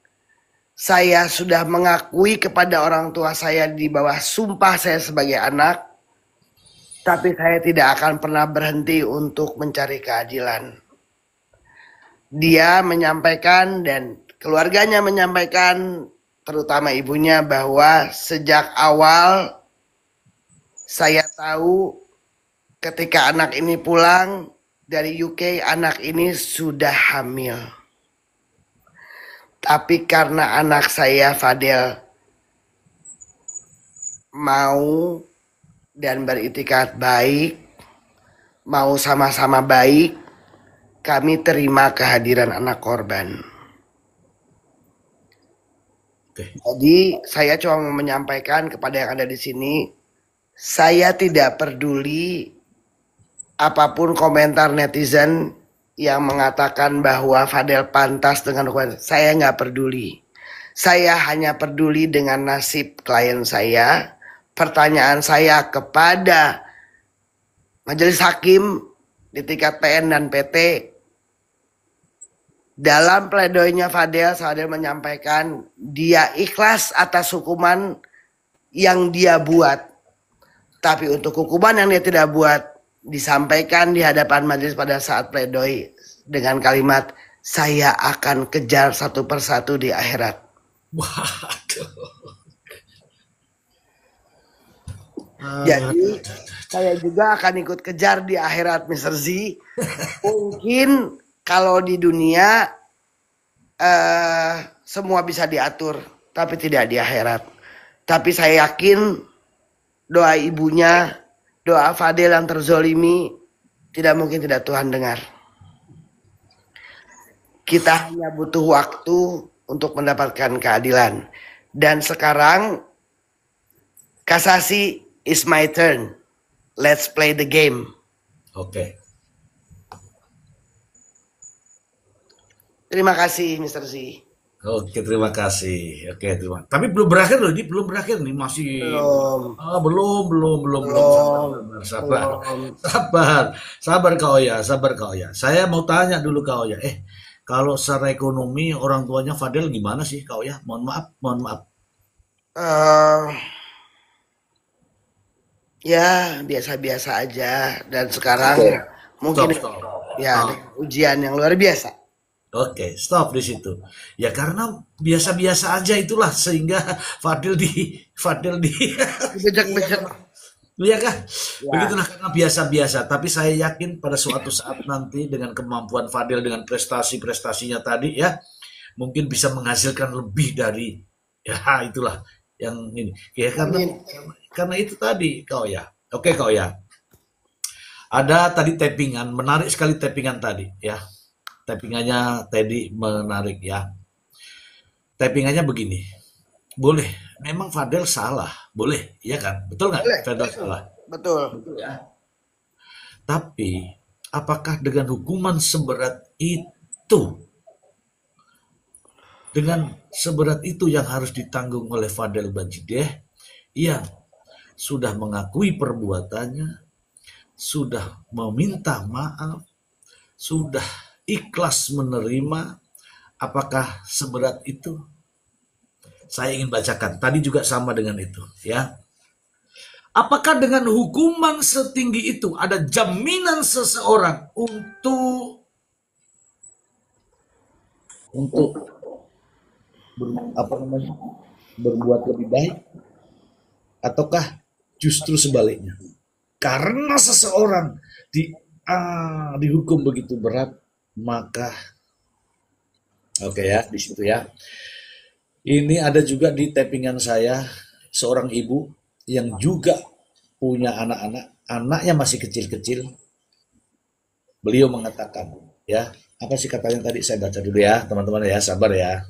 Saya sudah mengakui kepada orang tua saya di bawah sumpah saya sebagai anak. Tapi saya tidak akan pernah berhenti untuk mencari keadilan. Dia menyampaikan dan keluarganya menyampaikan, terutama ibunya, bahwa sejak awal saya tahu ketika anak ini pulang dari UK, anak ini sudah hamil. Tapi karena anak saya Fadel mau dan beritikat baik, mau sama-sama baik, kami terima kehadiran anak korban. Jadi saya cuma mau menyampaikan kepada yang ada di sini, saya tidak peduli apapun komentar netizen yang mengatakan bahwa Fadel pantas dengan hukuman. Saya nggak peduli. Saya hanya peduli dengan nasib klien saya. Pertanyaan saya kepada majelis hakim di tingkat PN dan PT, dalam pledoinya Fadel menyampaikan dia ikhlas atas hukuman yang dia buat. Tapi untuk hukuman yang dia tidak buat, disampaikan di hadapan majelis pada saat pledoi dengan kalimat, saya akan kejar satu persatu di akhirat. Waduh. Jadi saya juga akan ikut kejar di akhirat, Mr. Z. Mungkin kalau di dunia semua bisa diatur, tapi tidak di akhirat. Tapi saya yakin doa ibunya, doa Fadel yang terzolimi, tidak mungkin tidak Tuhan dengar. Kita hanya butuh waktu untuk mendapatkan keadilan. Dan sekarang kasasi is my turn. Let's play the game. Oke. Terima kasih, Mr. Z. Oke, terima kasih. Oke, terima. Tapi belum berakhir loh, ini belum berakhir nih, masih. Belum. Belum. Sabar. Sabar Kak Oya, sabar Kak Oya. Saya mau tanya dulu Kak Oya. Kalau secara ekonomi orang tuanya Fadel gimana sih Kak Oya? Mohon maaf. Ya, biasa-biasa aja. Dan sekarang mungkin Stop. ya ujian yang luar biasa. Oke, stop di situ. Ya karena biasa-biasa aja itulah sehingga Fadil di iya Dibejek-bejek. kan? Iya kah? Ya. Begitulah karena biasa-biasa. Tapi saya yakin pada suatu saat nanti dengan kemampuan Fadil dengan prestasi-prestasinya tadi ya, mungkin bisa menghasilkan lebih dari ya itulah yang ini. Ya Amin. karena itu tadi kau ya. Oke kau ya. Ada tadi tappingan, menarik sekali tappingan tadi ya. Tappingannya tadi menarik ya. Tappingannya begini. Boleh, memang Fadel salah. Boleh, iya kan? Betul nggak? Boleh. Fadel Betul. salah. Betul. Betul ya. Tapi, apakah dengan hukuman seberat itu, dengan seberat itu yang harus ditanggung oleh Fadel Bajideh, yang sudah mengakui perbuatannya, sudah meminta maaf, sudah ikhlas menerima, apakah seberat itu? Saya ingin bacakan. Tadi juga sama dengan itu, ya. Apakah dengan hukuman setinggi itu ada jaminan seseorang untuk apa namanya berbuat lebih baik, ataukah justru sebaliknya? Karena seseorang dihukum begitu berat, maka oke ya di situ ya. Ini ada juga di tappingan saya seorang ibu yang juga punya anak-anak, anaknya masih kecil-kecil. Beliau mengatakan, ya, apa sih katanya tadi saya baca dulu ya, teman-teman ya, sabar ya.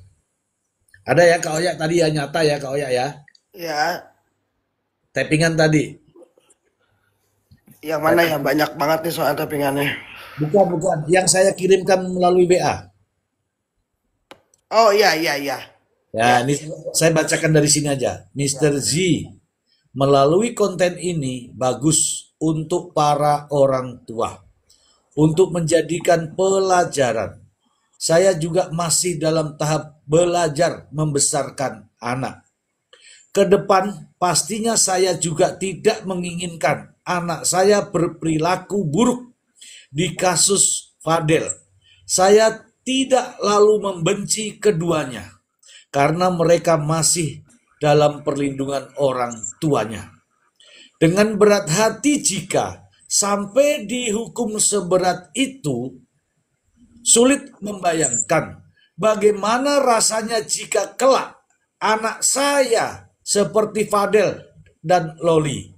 Ada ya Kak Oya tadi ya nyata ya Kak Oya ya. Ya. Tappingan tadi. Yang mana ya? Banyak banget nih soal tappingannya. Bukan, bukan. Yang saya kirimkan melalui WA. Oh iya iya iya. Ya. Ya, ini saya bacakan dari sini aja. Mister Z, melalui konten ini bagus untuk para orang tua. Untuk menjadikan pelajaran. Saya juga masih dalam tahap belajar membesarkan anak. Ke depan pastinya saya juga tidak menginginkan anak saya berperilaku buruk di kasus Fadel. Saya tidak lalu membenci keduanya karena mereka masih dalam perlindungan orang tuanya. Dengan berat hati jika sampai dihukum seberat itu, sulit membayangkan bagaimana rasanya jika kelak anak saya seperti Fadel dan Loli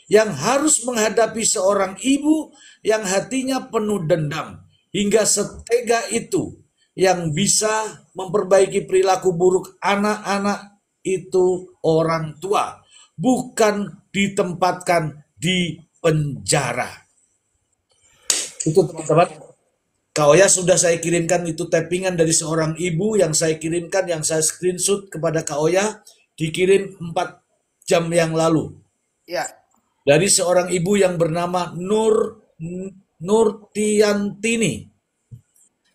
yang harus menghadapi seorang ibu yang hatinya penuh dendam hingga setega itu yang bisa memperbaiki perilaku buruk anak-anak itu orang tua, bukan ditempatkan di penjara. Itu teman-teman. Kak Oya sudah saya kirimkan itu tappingan dari seorang ibu yang saya kirimkan, yang saya screenshot kepada Kak Oya, dikirim 4 jam yang lalu. Ya. Dari seorang ibu yang bernama Nurtiantini.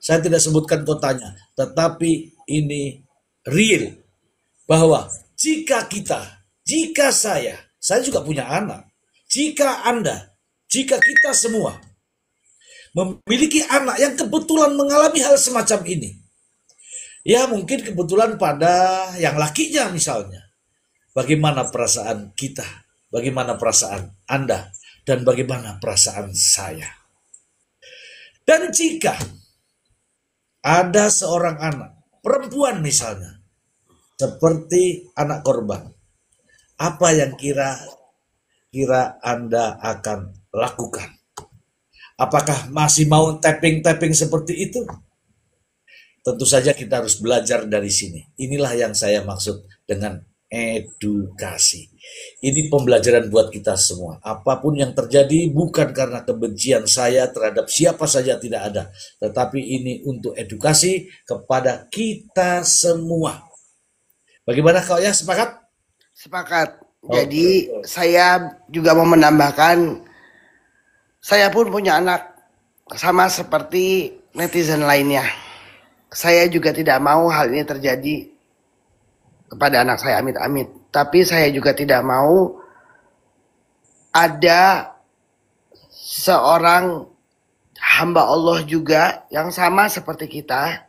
Saya tidak sebutkan kotanya, tetapi ini real. Bahwa jika saya juga punya anak, jika Anda, jika kita semua memiliki anak yang kebetulan mengalami hal semacam ini, ya mungkin kebetulan pada yang lakinya misalnya, bagaimana perasaan kita, bagaimana perasaan Anda, dan bagaimana perasaan saya. Dan jika ada seorang anak, perempuan misalnya, seperti anak korban, apa yang kira-kira Anda akan lakukan? Apakah masih mau tapping-tapping seperti itu? Tentu saja kita harus belajar dari sini. Inilah yang saya maksud dengan edukasi. Ini pembelajaran buat kita semua. Apapun yang terjadi bukan karena kebencian saya terhadap siapa saja, tidak ada. Tetapi ini untuk edukasi kepada kita semua. Bagaimana kau ya, sepakat? Sepakat. Jadi saya juga mau menambahkan, saya pun punya anak sama seperti netizen lainnya. Saya juga tidak mau hal ini terjadi kepada anak saya, amit-amit. Tapi saya juga tidak mau ada seorang hamba Allah juga yang sama seperti kita,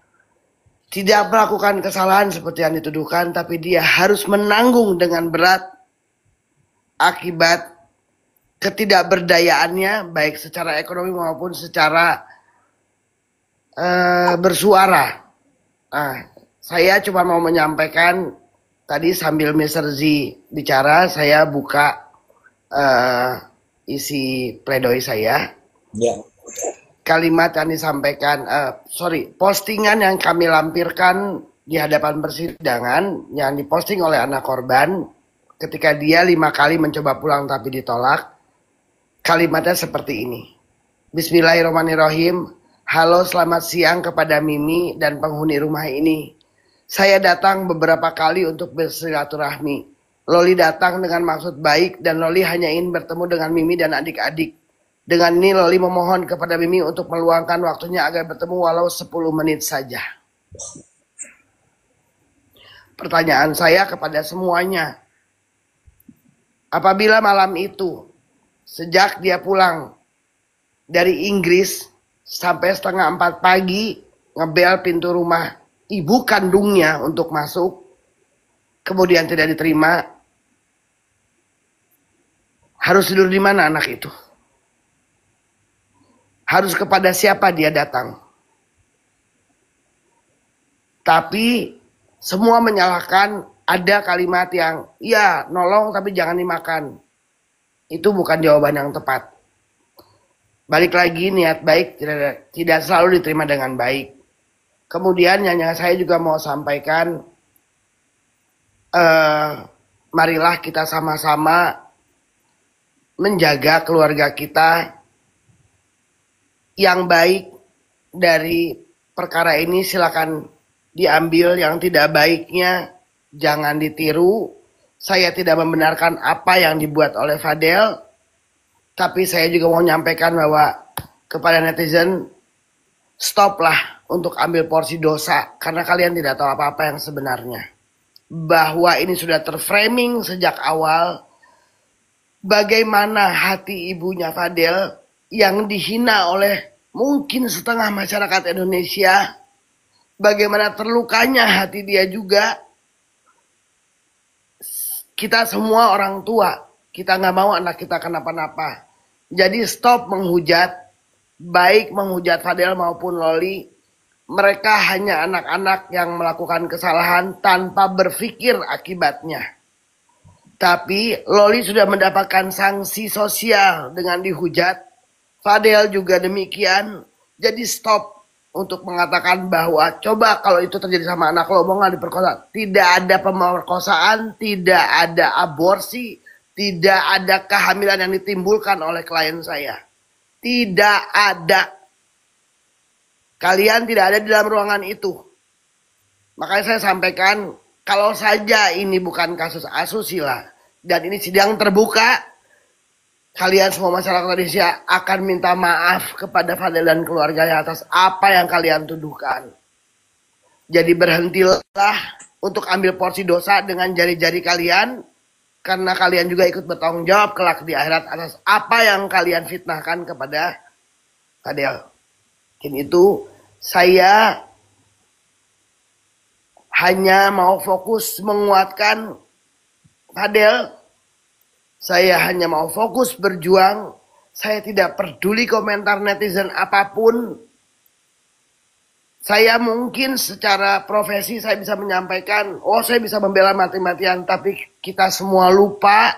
tidak melakukan kesalahan seperti yang dituduhkan, tapi dia harus menanggung dengan berat akibat ketidakberdayaannya, baik secara ekonomi maupun secara bersuara. Saya cuma mau menyampaikan tadi sambil Mr. Z bicara, saya buka isi pledoi saya. Ya. Kalimat yang disampaikan, postingan yang kami lampirkan di hadapan persidangan yang diposting oleh anak korban ketika dia 5 kali mencoba pulang tapi ditolak. Kalimatnya seperti ini. Bismillahirrahmanirrahim. Halo, selamat siang kepada Mimi dan penghuni rumah ini. Saya datang beberapa kali untuk bersilaturahmi. Loli datang dengan maksud baik dan Loli hanya ingin bertemu dengan Mimi dan adik-adik. Dengan ini Loli memohon kepada Mimi untuk meluangkan waktunya agar bertemu walau 10 menit saja. Pertanyaan saya kepada semuanya. Apabila malam itu, sejak dia pulang dari Inggris sampai 3:30 pagi, ngebel pintu rumah ibu kandungnya untuk masuk, kemudian tidak diterima, harus tidur di mana anak itu? Harus kepada siapa dia datang? Tapi semua menyalahkan, ada kalimat yang, ya nolong tapi jangan dimakan. Itu bukan jawaban yang tepat. Balik lagi, niat baik tidak selalu diterima dengan baik. Kemudian yang saya juga mau sampaikan, marilah kita sama-sama menjaga keluarga kita. Yang baik dari perkara ini silakan diambil, yang tidak baiknya jangan ditiru. Saya tidak membenarkan apa yang dibuat oleh Fadel, tapi saya juga mau menyampaikan bahwa kepada netizen, stoplah untuk ambil porsi dosa, karena kalian tidak tahu apa-apa yang sebenarnya. Bahwa ini sudah terframing sejak awal, bagaimana hati ibunya Fadel yang dihina oleh mungkin setengah masyarakat Indonesia, bagaimana terlukanya hati dia juga. Kita semua orang tua, kita nggak mau anak kita kenapa-napa. Jadi stop menghujat, baik menghujat Fadel maupun Loli. Mereka hanya anak-anak yang melakukan kesalahan tanpa berpikir akibatnya. Tapi Loli sudah mendapatkan sanksi sosial dengan dihujat. Fadel juga demikian. Jadi stop untuk mengatakan bahwa coba kalau itu terjadi sama anak lo, mau nggak diperkosa? Tidak ada pemerkosaan, tidak ada aborsi, tidak ada kehamilan yang ditimbulkan oleh klien saya. Tidak ada. Kalian tidak ada di dalam ruangan itu. Makanya saya sampaikan, kalau saja ini bukan kasus asusila dan ini sidang terbuka, kalian semua masyarakat Indonesia akan minta maaf kepada Fadel dan keluarganya atas apa yang kalian tuduhkan. Jadi berhentilah untuk ambil porsi dosa dengan jari-jari kalian, karena kalian juga ikut bertanggung jawab kelak di akhirat atas apa yang kalian fitnahkan kepada Fadel. Mungkin itu saya hanya mau fokus menguatkan Fadel. Saya hanya mau fokus berjuang. Saya tidak peduli komentar netizen apapun. Saya mungkin secara profesi saya bisa menyampaikan, saya bisa membela mati-matian. Tapi kita semua lupa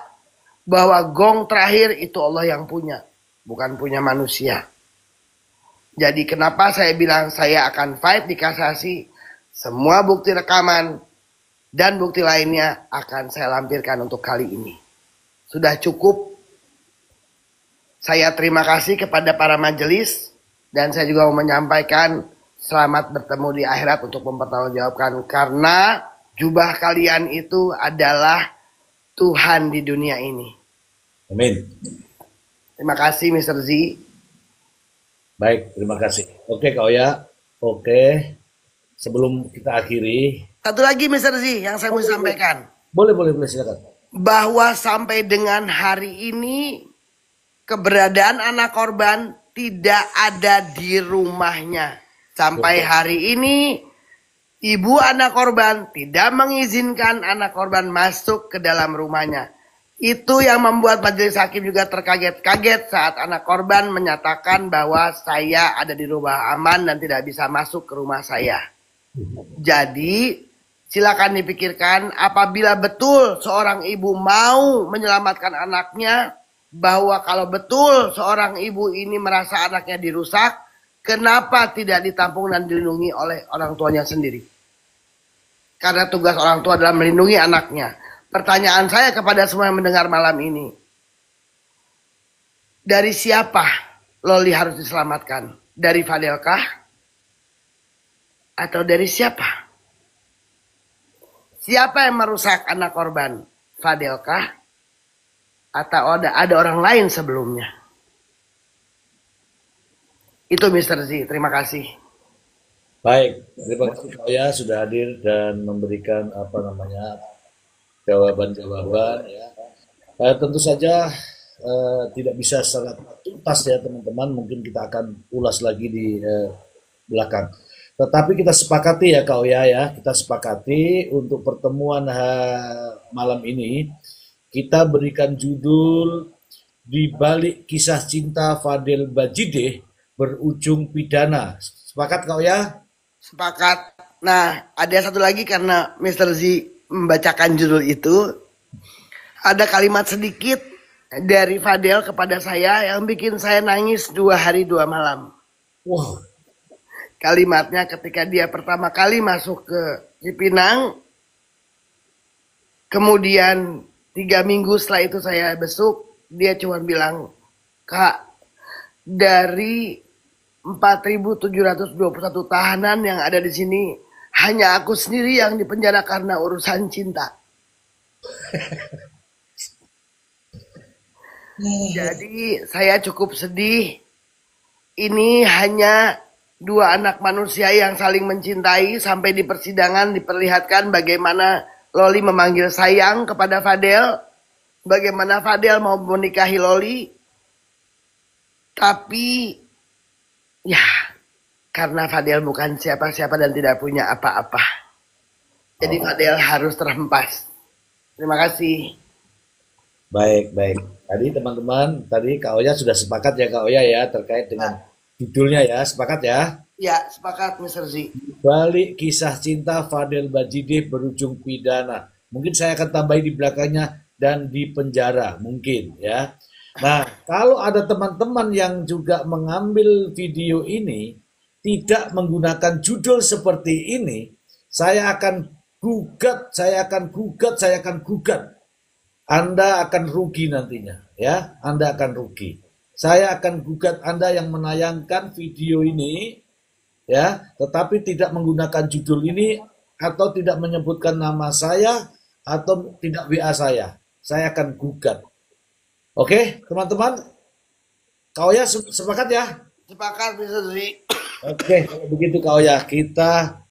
bahwa gong terakhir itu Allah yang punya, bukan punya manusia. Jadi kenapa saya bilang saya akan fight di kasasi. Semua bukti rekaman dan bukti lainnya akan saya lampirkan untuk kali ini. Sudah cukup. Saya terima kasih kepada para majelis. Dan saya juga mau menyampaikan selamat bertemu di akhirat untuk mempertanggungjawabkan. Karena jubah kalian itu adalah Tuhan di dunia ini. Amin. Terima kasih Mr. Z. Baik, terima kasih. Oke Kak Oya. Oke. Sebelum kita akhiri. Satu lagi Mr. Z yang saya mau sampaikan. Boleh silakan. Bahwa sampai dengan hari ini keberadaan anak korban tidak ada di rumahnya. Sampai hari ini ibu anak korban tidak mengizinkan anak korban masuk ke dalam rumahnya. Itu yang membuat majelis hakim juga terkaget-kaget saat anak korban menyatakan bahwa saya ada di rumah aman dan tidak bisa masuk ke rumah saya. Jadi silakan dipikirkan, apabila betul seorang ibu mau menyelamatkan anaknya, bahwa kalau betul seorang ibu ini merasa anaknya dirusak, kenapa tidak ditampung dan dilindungi oleh orang tuanya sendiri? Karena tugas orang tua adalah melindungi anaknya. Pertanyaan saya kepada semua yang mendengar malam ini, dari siapa Loli harus diselamatkan? Dari Fadelkah? Atau dari siapa? Siapa yang merusak anak korban? Fadelkah? Atau ada orang lain sebelumnya? Itu Mr. Z, terima kasih. Baik, terima kasih Pak Oya sudah hadir dan memberikan jawaban-jawaban ya. Tentu saja tidak bisa sangat tuntas ya teman-teman, mungkin kita akan ulas lagi di belakang. Tetapi kita sepakati ya Kak Oya ya, kita sepakati untuk pertemuan malam ini kita berikan judul Di Balik Kisah Cinta Fadel Bajideh Berujung Pidana. Sepakat Kak Oya? Sepakat. Nah, ada satu lagi karena Mr. Z membacakan judul itu, ada kalimat sedikit dari Fadel kepada saya yang bikin saya nangis 2 hari 2 malam. Wow. Kalimatnya ketika dia pertama kali masuk ke Cipinang, kemudian 3 minggu setelah itu saya besuk, dia cuma bilang, Kak, dari 4.721 tahanan yang ada di sini, hanya aku sendiri yang dipenjara karena urusan cinta. Jadi saya cukup sedih. Ini hanya 2 anak manusia yang saling mencintai. Sampai di persidangan diperlihatkan bagaimana Loli memanggil sayang kepada Fadel, bagaimana Fadel mau menikahi Loli, tapi ya karena Fadel bukan siapa-siapa dan tidak punya apa-apa, jadi Fadel harus terhempas. Terima kasih. Baik. Tadi teman-teman, tadi Kak Oya sudah sepakat ya Kak Oya ya terkait dengan judulnya ya, sepakat ya? Ya, sepakat Mr. Z. Balik Kisah Cinta Fadel Bajideh Berujung Pidana. Mungkin saya akan tambahin di belakangnya dan di penjara mungkin ya. Nah, kalau ada teman-teman yang juga mengambil video ini tidak menggunakan judul seperti ini, saya akan gugat. Anda akan rugi nantinya ya. Anda akan rugi. Saya akan gugat Anda yang menayangkan video ini ya, tetapi tidak menggunakan judul ini atau tidak menyebutkan nama saya atau tidak WA saya akan gugat. Oke, teman-teman, Kak Oya sepakat ya? Sepakat Mr. Z. Oke, kalau begitu Kak Oya, kita